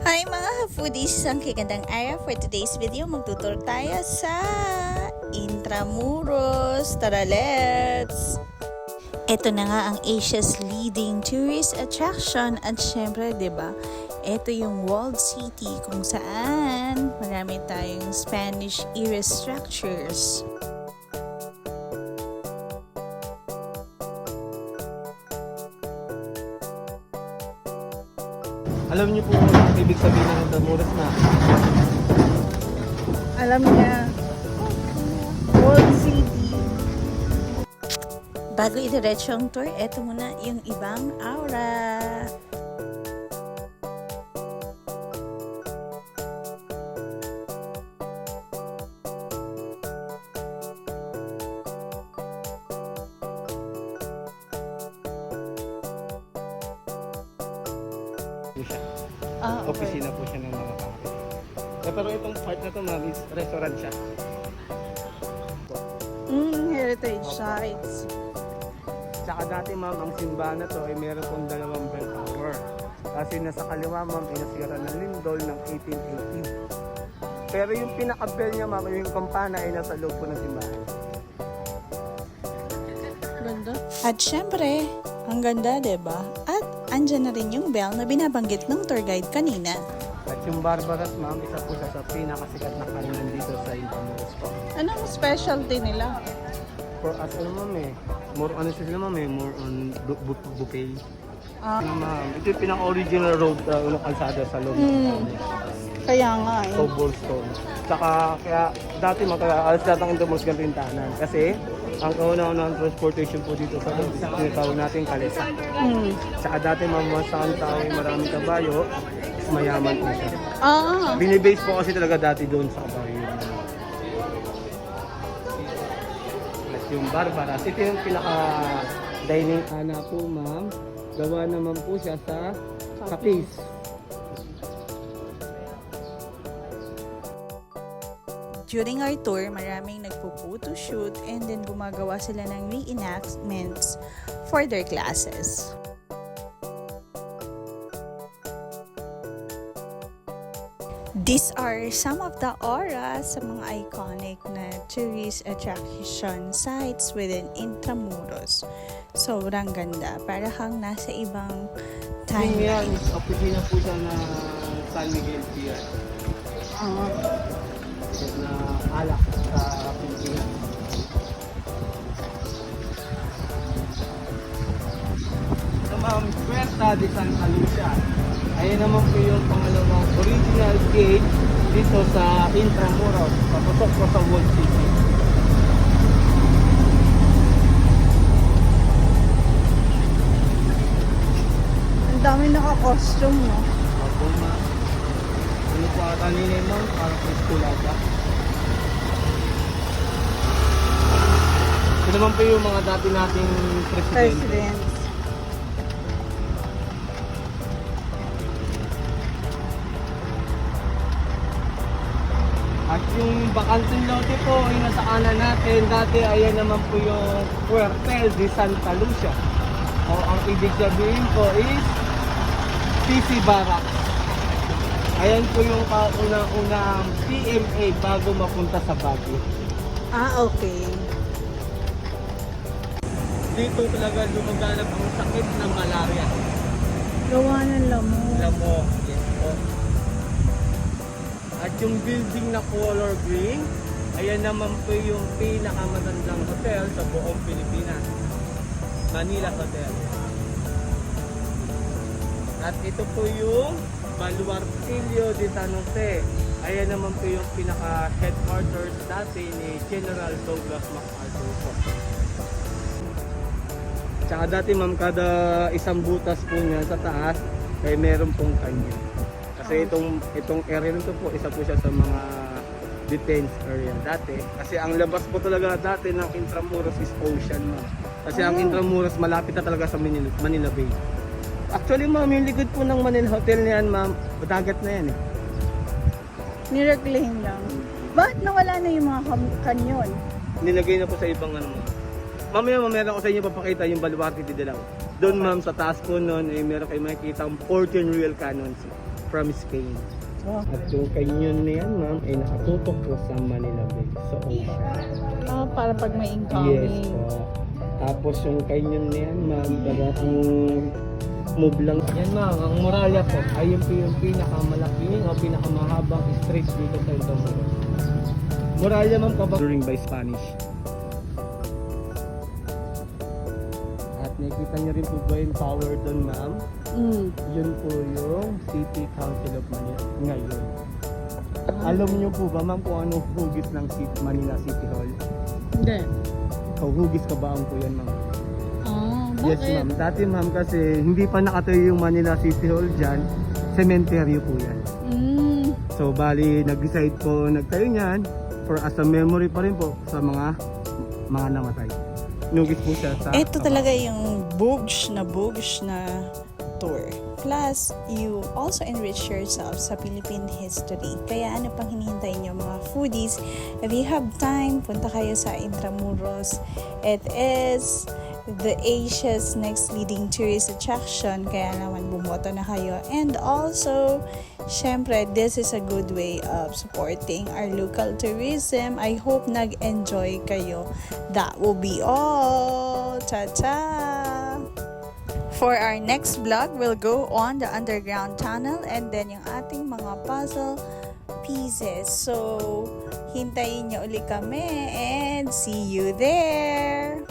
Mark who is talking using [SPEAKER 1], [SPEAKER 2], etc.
[SPEAKER 1] Hi mga foodies! Ang kagandang araw for today's video. Magtutur tayo sa Intramuros. Tara, let's! Ito na nga ang Asia's leading tourist attraction at syempre, diba, ito yung walled city kung saan marami tayong Spanish era structures.
[SPEAKER 2] Alam niyo po ang ibig sabihin ng Intramuros na?
[SPEAKER 1] Alam niya. Walled city. Bago idiretso ang tour, eto muna yung ibang aura.
[SPEAKER 2] Siya.
[SPEAKER 1] Okay.
[SPEAKER 2] Opisina po siya ng mga cafe. Pero itong part na to, ma'am, is restaurant siya.
[SPEAKER 1] Heritage
[SPEAKER 2] Opo.
[SPEAKER 1] sites.
[SPEAKER 2] Tsaka dati, ma'am, ang simbahan na to ay meron pong dalawang bell tower. Kasi nasa kaliwa, ma'am, ay nasira ng lindol ng 1880. Pero yung pinaka-bell niya, ma'am, yung kampana ay nasa loob po ng simbahan.
[SPEAKER 1] Ganda. At syempre, ang ganda, diba? At andyan na rin yung bell na binabanggit ng tour guide kanina.
[SPEAKER 2] At yung Barbaras, ma'am, isa po siya sa pinakasikat na kainan dito sa Intramuros po.
[SPEAKER 1] Anong specialty nila?
[SPEAKER 2] For us, ano, ma'am, more on sila, ma'am, more on buffet. Ano, ma'am, ito yung pinaka-original road na kalsada sa loob.
[SPEAKER 1] Kaya nga eh.
[SPEAKER 2] Cobblestone. Tsaka, kaya dati alas lahat ng Intramuros ganito yung tahanan. Kasi, ang kauna-unang transportation po dito sa loob, tinatawag natin kalesa. Tsaka dati, ma'am, saan tayo maraming kabayo, mayaman po siya. Binibase po kasi talaga dati doon sa kabayo. At yung Barbaras, ito yung pinaka-dining ana po, ma'am. Gawa naman po siya sa kapis.
[SPEAKER 1] During our tour, maraming nagpo-photo shoot and then gumagawa sila ng reenactments for their classes. These are some of the auras sa mga iconic na tourist attraction sites within Intramuros. Sobrang ganda. Para kang nasa ibang
[SPEAKER 2] Yung
[SPEAKER 1] timeline.
[SPEAKER 2] yan, opisina po siya na San Miguel Pier. Na alak sa Pilipinas. So, ma'am, Puerta de Santa Lucia. Ayan naman po yung pangalawang original gate dito sa Intramuros. Papasok po sa Walled City.
[SPEAKER 1] Ang dami naka-costume, no?
[SPEAKER 2] Opo, ma'am. Ano po ata nila, ma'am? Parang sa school ata. Ito naman po yung mga dati nating presidente. At yung bakanteng lote po ay nasa kanan natin. Dati ayan naman po yung Puerta de Santa Lucia. O ang ibig sabihin po is PC Barracks. Ayan po yung kauna-unang PMA bago mapunta sa Baguio.
[SPEAKER 1] Okay.
[SPEAKER 2] Dito talaga lumaganap ang sakit ng malaria.
[SPEAKER 1] Gawa ng lamok.
[SPEAKER 2] Lamok. Yes po. At yung building na color green, ayan naman po yung pinakamatandang hotel sa buong Pilipinas. Manila Hotel. At ito po yung Baluartillo de San Jose. Ayan naman po yung pinaka-headquarters dati ni General Douglas MacArthur po. Tsaka dati, ma'am, kada isang butas po niya sa taas ay meron pong kanya. Kasi itong area nito po, isa po siya sa mga defense area dati. Kasi ang labas po talaga dati ng Intramuros is ocean, ma'am. Kasi ang Intramuros malapit na talaga sa Manila Bay. Actually, ma'am, yung likod po ng Manila Hotel niyan, ma'am, dagat na yan eh.
[SPEAKER 1] Nireclaim lang. Bakit nawala na yung mga kanyon?
[SPEAKER 2] Nilagay na po sa ibang ano, ma'am. Mamaya, meron ko sa inyo papakita yung Baluarte de Dilao. Doon, ma'am, sa taas po noon, meron kayo makikita ang 14 real cannons. from Spain.
[SPEAKER 1] Oh.
[SPEAKER 2] At yung canyon na yan, ma'am, ay nakatutok po sa Manila Bay, sa ocean.
[SPEAKER 1] Para pag may
[SPEAKER 2] Yes
[SPEAKER 1] incoming.
[SPEAKER 2] po. Tapos yung canyon na yan, ma'am, baga ang move lang. Yan ma'am, ang Muralla po ay yung pinakamalaking o pinakamahabang street dito sa Intramuros. Muralla ma'am, kapag during by Spanish. At nakikita niyo rin po ba yung tower doon, ma'am? Yun po yung City Council of Manila ngayon. Alam niyo po ba ma'am kung ano hugis ng Manila City Hall?
[SPEAKER 1] Hindi.
[SPEAKER 2] Hugis ka ba ang po yan ma'am?
[SPEAKER 1] Bakit?
[SPEAKER 2] Yes ma'am. Dati ma'am kasi hindi pa nakatayo yung Manila City Hall dyan. Cementerio po yan. So bali nag-decide po nagtayo niyan for as a memory pa rin po sa mga namatay. Nugis po siya sa...
[SPEAKER 1] Ito talaga yung bugs na tour. Plus, you also enrich yourself sa Philippine history. Kaya ano pang hinihintay nyo mga foodies? If you have time, punta kayo sa Intramuros. It is the Asia's next leading tourist attraction. Kaya naman bumoto na kayo. And also, syempre, this is a good way of supporting our local tourism. I hope nag-enjoy kayo. That will be all. Ta-ta! For our next vlog, we'll go on the underground tunnel and then yung ating mga puzzle pieces. So, hintayin nyo uli kami and see you there!